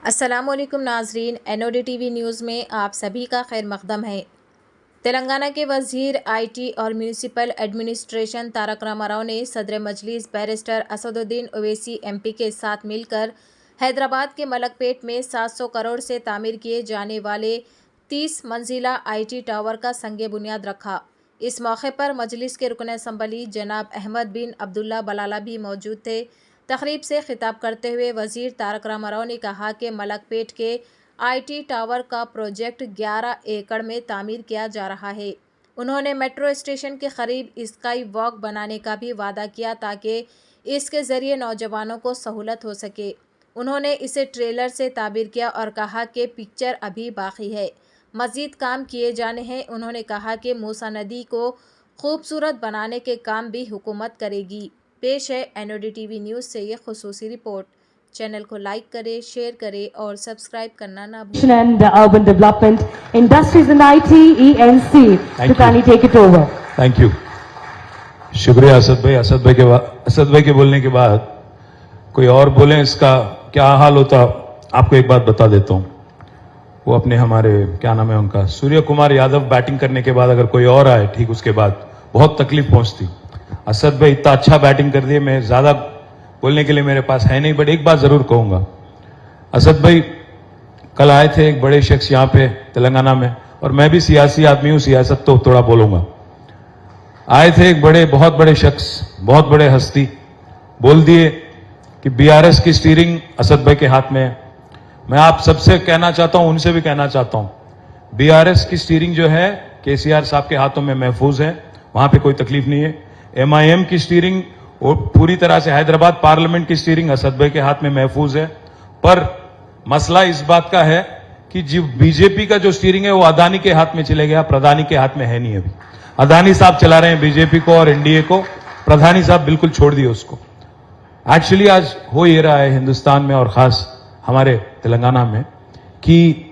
अस्सलामुअलैकुम नाजरीन, NOD TV news में आप सभी का खैर मकदम है। तेलंगाना के वज़ीर IT और म्यूनिसिपल एडमिनिस्ट्रेशन तारक रामाराव ने सदर मजलिस बैरिस्टर असदुद्दीन ओवैसी MP के साथ मिलकर हैदराबाद के मलकपेट में 700 करोड़ से तामीर किए जाने वाले 30 मंजिला IT टावर का संगे बुनियाद रखा। इस मौके पर मजलिस के रुकन असम्बली जनाब अहमद बिन अब्दुल्ला बलाला भी मौजूद थे। तकरीब से खिताब करते हुए वज़ीर तारक रामाराव ने कहा कि मलकपेट के IT टावर का प्रोजेक्ट 11 एकड़ में तामीर किया जा रहा है। उन्होंने मेट्रो स्टेशन के करीब स्काई वॉक बनाने का भी वादा किया ताकि इसके ज़रिए नौजवानों को सहूलत हो सके। उन्होंने इसे ट्रेलर से ताबीर किया और कहा कि पिक्चर अभी बाकी है, मज़ीद काम किए जाने हैं। उन्होंने कहा कि मूसा नदी को खूबसूरत बनाने के काम भी हुकूमत करेगी। पेश है NOD TV न्यूज़ से ये खुसूसी रिपोर्ट। चैनल को लाइक करें, शेयर करें और सब्सक्राइब करना ना भूलें। And Urban Development, Industries and IT, ENC. So kindly take it over. Thank you, शुक्रिया असद भाई। असद भाई के बोलने के बाद कोई और बोले इसका क्या हाल होता, आपको एक बात बता देता हूं। वो अपने हमारे क्या नाम है उनका, सूर्य कुमार यादव बैटिंग करने के बाद अगर कोई और आए ठीक उसके बाद बहुत तकलीफ पहुंचती। असद भाई इतना अच्छा बैटिंग कर दिए, मैं ज्यादा बोलने के लिए मेरे पास है नहीं, बट एक बात जरूर कहूंगा। असद भाई कल आए थे एक बड़े शख्स यहाँ पे तेलंगाना में, और मैं भी सियासी आदमी हूं, सियासत तो थोड़ा बोलूंगा। आए थे एक बहुत बड़े शख्स, बहुत बड़े हस्ती, बोल दिए कि BRS की स्टीयरिंग असद भाई के हाथ में है। मैं आप सबसे कहना चाहता हूं, उनसे भी कहना चाहता हूं, BRS की स्टीयरिंग जो है KCR साहब के हाथों में महफूज है, वहां पे कोई तकलीफ नहीं है। MIM की स्टीयरिंग और पूरी तरह से हैदराबाद पार्लियामेंट की स्टीयरिंग असद भाई के हाथ में महफूज है। पर मसला इस बात का है कि जो बीजेपी का जो स्टीयरिंग है वो अदानी के हाथ में चले गया, प्रधानी के हाथ में है नहीं। अभी अदानी साहब चला रहे हैं बीजेपी को और NDA को, प्रधानी साहब बिल्कुल छोड़ दिए उसको। एक्चुअली आज हो ये रहा है हिंदुस्तान में और खास हमारे तेलंगाना में कि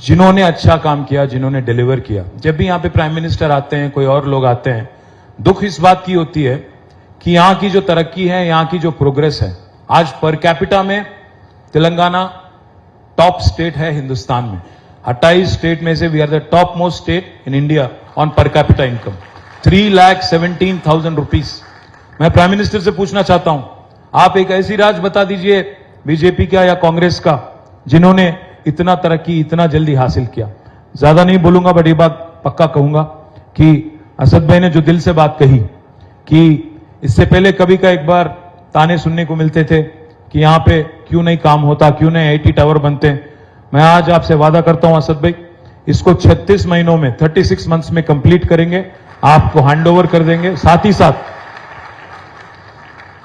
जिन्होंने अच्छा काम किया, जिन्होंने डिलीवर किया, जब भी यहां पे प्राइम मिनिस्टर आते हैं, कोई और लोग आते हैं, दुख इस बात की होती है कि यहां की जो तरक्की है, यहां की जो प्रोग्रेस है, आज पर कैपिटा में तेलंगाना टॉप स्टेट है हिंदुस्तान में। 28 स्टेट में से we are the top most state in India on per capita income, 3,17,000 rupees. मैं प्राइम मिनिस्टर से पूछना चाहता हूं, आप एक ऐसी राज बता दीजिए बीजेपी का या कांग्रेस का जिन्होंने इतना तरक्की इतना जल्दी हासिल किया। ज्यादा नहीं बोलूंगा, बट ये बात पक्का कहूंगा कि असद भाई ने जो दिल से बात कही कि इससे पहले कभी का एक बार ताने सुनने को मिलते थे कि यहां पे क्यों नहीं काम होता, क्यों नहीं IT टावर बनते। मैं आज आपसे वादा करता हूं असद भाई, इसको 36 महीनों में, 36 मंथ्स में कंप्लीट करेंगे, आपको हैंड ओवर कर देंगे। साथ ही साथ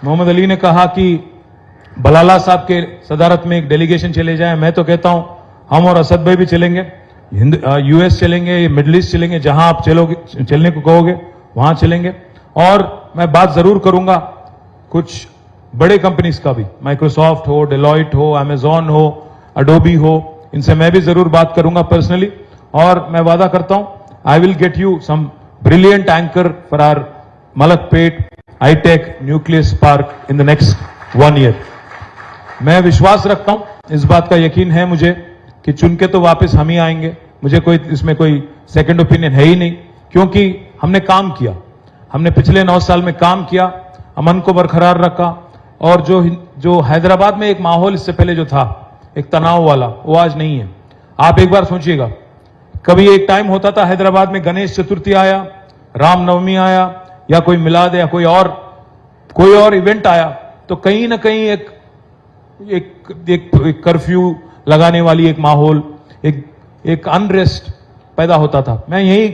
मोहम्मद अली ने कहा कि बलाला साहब के सदारत में एक डेलीगेशन चले जाए। मैं तो कहता हूं हम और असद भाई भी चलेंगे, US चलेंगे, मिडिल ईस्ट चलेंगे, जहां आप चलने को कहोगे वहां चलेंगे। और मैं बात जरूर करूंगा कुछ बड़े कंपनीज का भी, माइक्रोसॉफ्ट हो, डेलॉइट हो, अमेजॉन हो, अडोबी हो, इनसे मैं भी जरूर बात करूंगा पर्सनली। और मैं वादा करता हूं I will get you some brilliant anchor for our Malakpet hitech nucleus park in the next 1 year. मैं विश्वास रखता हूं, इस बात का यकीन है मुझे कि चुन के तो वापस हम ही आएंगे। मुझे कोई इसमें कोई सेकंड ओपिनियन है ही नहीं, क्योंकि हमने काम किया, हमने पिछले 9 साल में काम किया, अमन को बरकरार रखा। और जो हैदराबाद में एक माहौल इससे पहले जो था एक तनाव वाला, वो आज नहीं है। आप एक बार सोचिएगा, कभी एक टाइम होता था हैदराबाद में गणेश चतुर्थी आया, रामनवमी आया, या कोई मिलाद या कोई और इवेंट आया, तो कहीं ना कहीं एक कर्फ्यू लगाने वाली एक माहौल, एक अनरेस्ट पैदा होता था। मैं यही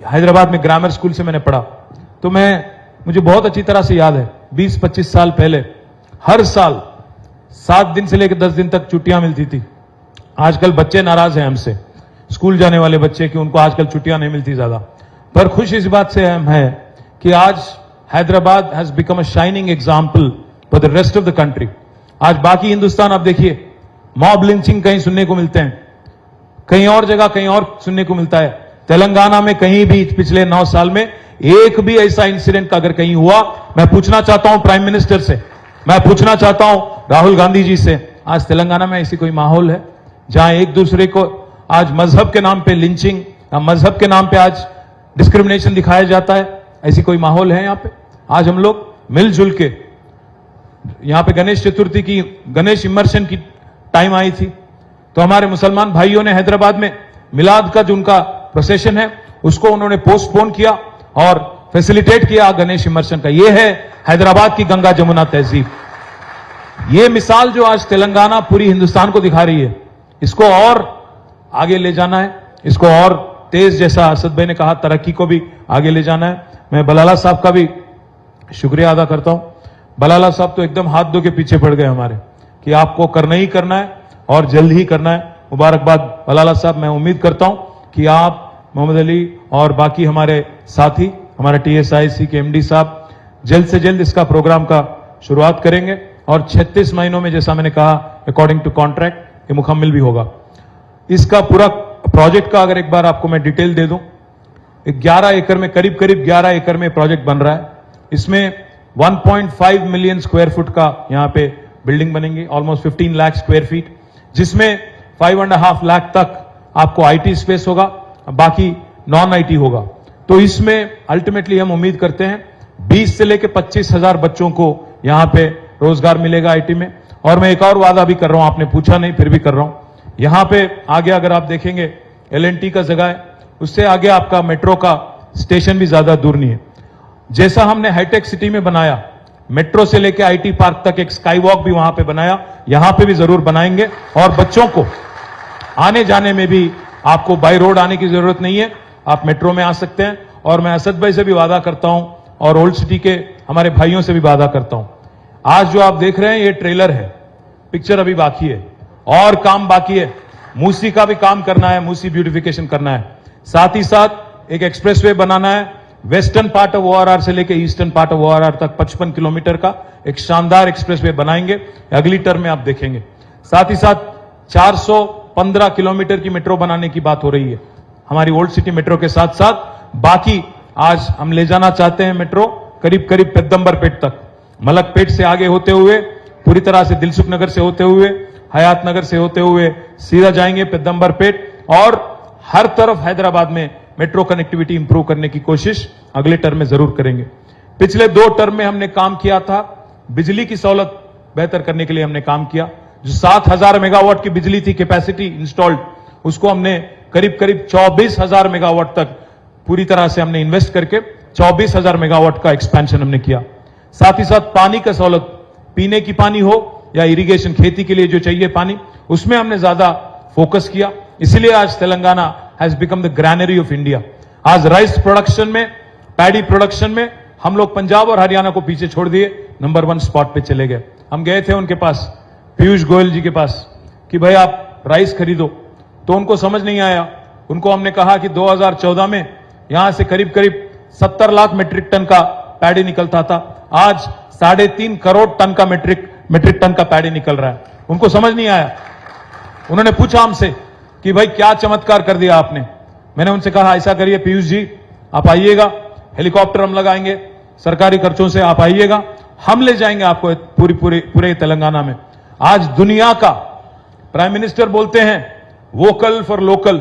हैदराबाद में ग्रामर स्कूल से मैंने पढ़ा, तो मुझे बहुत अच्छी तरह से याद है 20-25 साल पहले हर साल 7 दिन से लेकर 10 दिन तक छुट्टियां मिलती थी। आजकल बच्चे नाराज हैं हमसे, स्कूल जाने वाले बच्चे, कि उनको आजकल छुट्टियां नहीं मिलती ज्यादा। पर खुश इस बात से हम हैं कि आज Hyderabad has become a shining example for the rest of the country. आज बाकी हिंदुस्तान आप देखिए, मॉब लिंचिंग कहीं सुनने को मिलते हैं, कहीं और जगह कहीं और सुनने को मिलता है। तेलंगाना में कहीं भी पिछले 9 साल में एक भी ऐसा इंसिडेंट अगर कहीं हुआ, मैं पूछना चाहता हूं प्राइम मिनिस्टर से, मैं पूछना चाहता हूं राहुल गांधी जी से, आज तेलंगाना में ऐसी कोई माहौल है जहां एक दूसरे को आज मजहब के नाम पे लिंचिंग या मजहब के नाम पे आज डिस्क्रिमिनेशन दिखाया जाता है? ऐसी कोई माहौल है यहाँ पे? आज हम लोग मिलजुल के, यहाँ पे गणेश चतुर्थी की, गणेश इमर्शन की टाइम आई थी, तो हमारे मुसलमान भाइयों ने हैदराबाद में मिलाद का जो उनका प्रोसेशन है उसको उन्होंने पोस्टपोन किया और फैसिलिटेट किया गणेश इमर्शन का। यह है हैदराबाद की गंगा जमुना तहजीब। ये मिसाल जो आज तेलंगाना पूरी हिंदुस्तान को दिखा रही है, इसको और आगे ले जाना है, इसको और तेज, जैसा असद भाई ने कहा, तरक्की को भी आगे ले जाना है। मैं बलाला साहब का भी शुक्रिया अदा करता हूं। बलाला साहब तो एकदम हाथ धो के पीछे पड़ गए हमारे कि आपको करना ही करना है और जल्द ही करना है। मुबारकबाद बलाला साहब। मैं उम्मीद करता हूं कि आप, मोहम्मद अली और बाकी हमारे साथी, हमारे TSIC के MD साहब जल्द से जल्द इसका प्रोग्राम का शुरुआत करेंगे और 36 महीनों में, जैसा मैंने कहा, अकॉर्डिंग टू कॉन्ट्रैक्ट, ये मुकम्मल भी होगा। इसका पूरा प्रोजेक्ट का अगर एक बार आपको मैं डिटेल दे दूं, 11 एकड़ में, करीब 11 एकड़ में प्रोजेक्ट बन रहा है। इसमें 1.5 मिलियन स्क्वायर फुट का यहां पे बिल्डिंग बनेंगी, ऑलमोस्ट 15 लाख स्क्वायर फीट, जिसमें 5.5 लाख तक आपको IT स्पेस होगा, बाकी नॉन IT होगा। तो इसमें अल्टीमेटली हम उम्मीद करते हैं 20 से लेकर 25,000 बच्चों को यहां पे रोजगार मिलेगा IT में। और मैं एक और वादा भी कर रहा हूं, आपने पूछा नहीं फिर भी कर रहा हूं, यहां पे आगे अगर आप देखेंगे L&T का जगह है, उससे आगे आपका मेट्रो का स्टेशन भी ज्यादा दूर नहीं है। जैसा हमने हाईटेक सिटी में बनाया, मेट्रो से लेकर IT पार्क तक एक स्काई वॉक भी वहां पे बनाया, यहां पे भी जरूर बनाएंगे। और बच्चों को आने जाने में भी आपको बाय रोड आने की जरूरत नहीं है, आप मेट्रो में आ सकते हैं। और मैं असद भाई से भी वादा करता हूं और ओल्ड सिटी के हमारे भाइयों से भी वादा करता हूं, आज जो आप देख रहे हैं ये ट्रेलर है, पिक्चर अभी बाकी है और काम बाकी है। मूसी का भी काम करना है, मूसी ब्यूटिफिकेशन करना है, साथ ही साथ एक एक्सप्रेसवे बनाना है, वेस्टर्न पार्ट ऑफ ORR से लेकर ईस्टर्न पार्ट ऑफ ORR तक 55 किलोमीटर का एक शानदार एक्सप्रेसवे बनाएंगे, अगली टर्म में आप देखेंगे। साथ ही साथ 415 किलोमीटर की मेट्रो बनाने की बात हो रही है हमारी ओल्ड सिटी मेट्रो के साथ साथ। बाकी आज हम ले जाना चाहते हैं मेट्रो करीब करीब पेद्दंबरपेट तक, मलकपेट से आगे होते हुए पूरी तरह से दिलसुख नगर से होते हुए, हयात नगर से होते हुए सीधा जाएंगे पेद्दंबरपेट, और हर तरफ हैदराबाद में मेट्रो कनेक्टिविटी इंप्रूव करने की कोशिश अगले टर्म में जरूर करेंगे। पिछले 2 टर्म में हमने काम किया था, बिजली की सहूलत बेहतर करने के लिए हमने काम किया। जो 7,000 मेगावाट की बिजली थी कैपेसिटी इंस्टॉल्ड, उसको हमने करीब करीब 24,000 मेगावाट तक पूरी तरह से हमने इन्वेस्ट करके 24,000 मेगावाट का एक्सपेंशन हमने किया। साथ ही साथ पानी का सहूलत, पीने की पानी हो या इरिगेशन, खेती के लिए जो चाहिए पानी, उसमें हमने ज्यादा फोकस किया। इसलिए आज Telangana has become the granary of India. आज राइस प्रोडक्शन में, पैडी प्रोडक्शन में हम लोग पंजाब और हरियाणा को पीछे छोड़ दिए, नंबर 1 स्पॉट पे चले गए। हम गए थे उनके पास, पीयूष गोयल जी के पास, कि भाई आप राइस खरीदो, तो उनको समझ नहीं आया। उनको हमने कहा कि 2014 में यहां से करीब करीब 70 लाख मेट्रिक टन का पैडी निकलता था, आज 3.5 करोड़ टन का मेट्रिक टन का पैडी निकल रहा है। उनको समझ नहीं आया। उन्होंने पूछा हमसे कि भाई क्या चमत्कार कर दिया आपने। मैंने उनसे कहा ऐसा करिए पीयूष जी, आप आइएगा, हेलीकॉप्टर हम लगाएंगे, सरकारी खर्चों से आप आइएगा, हम ले जाएंगे आपको पूरे तेलंगाना में। आज दुनिया का प्राइम मिनिस्टर बोलते हैं वोकल फॉर लोकल,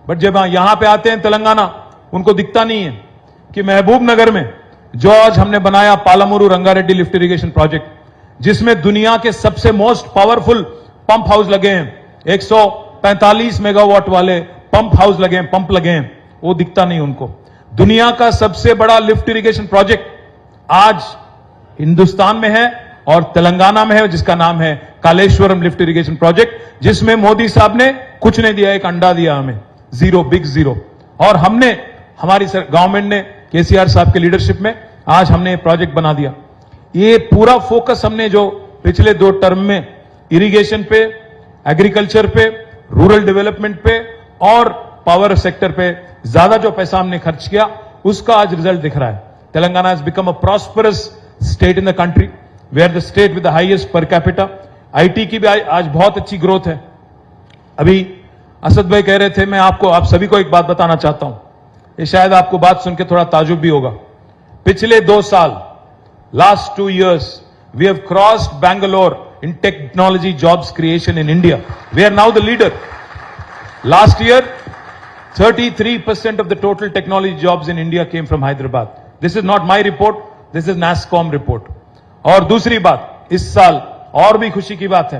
बट जब यहां पे आते हैं तेलंगाना, उनको दिखता नहीं है कि महबूब नगर में जो आज हमने बनाया पालामुरु रंगारेड्डी लिफ्ट इरिगेशन प्रोजेक्ट, जिसमें दुनिया के सबसे मोस्ट पावरफुल पंप हाउस लगे हैं, 145 मेगावाट वाले पंप हाउस लगे हैं, पंप लगे हैं, वो दिखता नहीं उनको। दुनिया का सबसे बड़ा लिफ्ट इरिगेशन प्रोजेक्ट आज हिंदुस्तान में है और तेलंगाना में है, जिसका नाम है कालेश्वरम लिफ्ट इरिगेशन प्रोजेक्ट, जिसमें मोदी साहब ने कुछ नहीं दिया, एक अंडा दिया हमें, जीरो, बिग जीरो। और हमने, हमारी गवर्नमेंट ने केसीआर साहब के लीडरशिप में आज हमने प्रोजेक्ट बना दिया। ये पूरा फोकस हमने जो पिछले 2 टर्म में इरिगेशन पे, एग्रीकल्चर पे, रूरल डेवलपमेंट पे और पावर सेक्टर पे ज्यादा जो पैसा हमने खर्च किया, उसका आज रिजल्ट दिख रहा है। Telangana has become a prosperous state in the country, we are the state with the highest per capita. IT की भी आज बहुत अच्छी ग्रोथ है। अभी असद भाई कह रहे थे, मैं आपको, आप सभी को एक बात बताना चाहता हूं, ये शायद आपको बात सुन के थोड़ा ताजुब भी होगा। पिछले 2 साल, last 2 years, we have crossed Bangalore in technology jobs creation in India. We are now the leader. Last year, 33% of the total technology jobs in India came from Hyderabad. This is not my report, this is NASSCOM report. और दूसरी बात, इस साल और भी खुशी की बात है,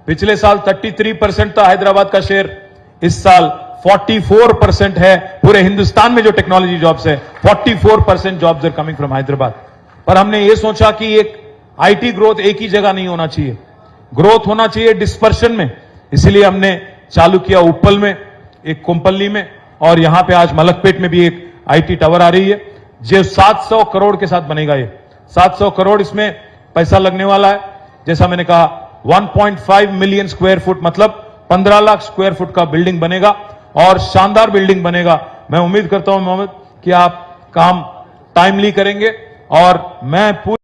पिछले साल 33% था हैदराबाद का शेयर, इस साल 44% है पूरे हिंदुस्तान में जो टेक्नोलॉजी जॉब्स है, 44% jobs are coming from Hyderabad. पर हमने ये सोचा कि एक आईटी ग्रोथ एक ही जगह नहीं होना चाहिए, ग्रोथ होना चाहिए डिस्पर्शन में, इसलिए हमने चालू किया उप्पल में, एक कोम्पल्ली में, और यहां पे आज मलकपेट में भी एक आईटी टावर आ रही है जो 700 करोड़ के साथ बनेगा। ये 700 करोड़ इसमें पैसा लगने वाला है। जैसा मैंने कहा 1.5 मिलियन स्क्वायर फुट मतलब 15 लाख स्क्वायर फुट का बिल्डिंग बनेगा और शानदार बिल्डिंग बनेगा। मैं उम्मीद करता हूं मोहम्मद कि आप काम टाइमली करेंगे और मैं पूरी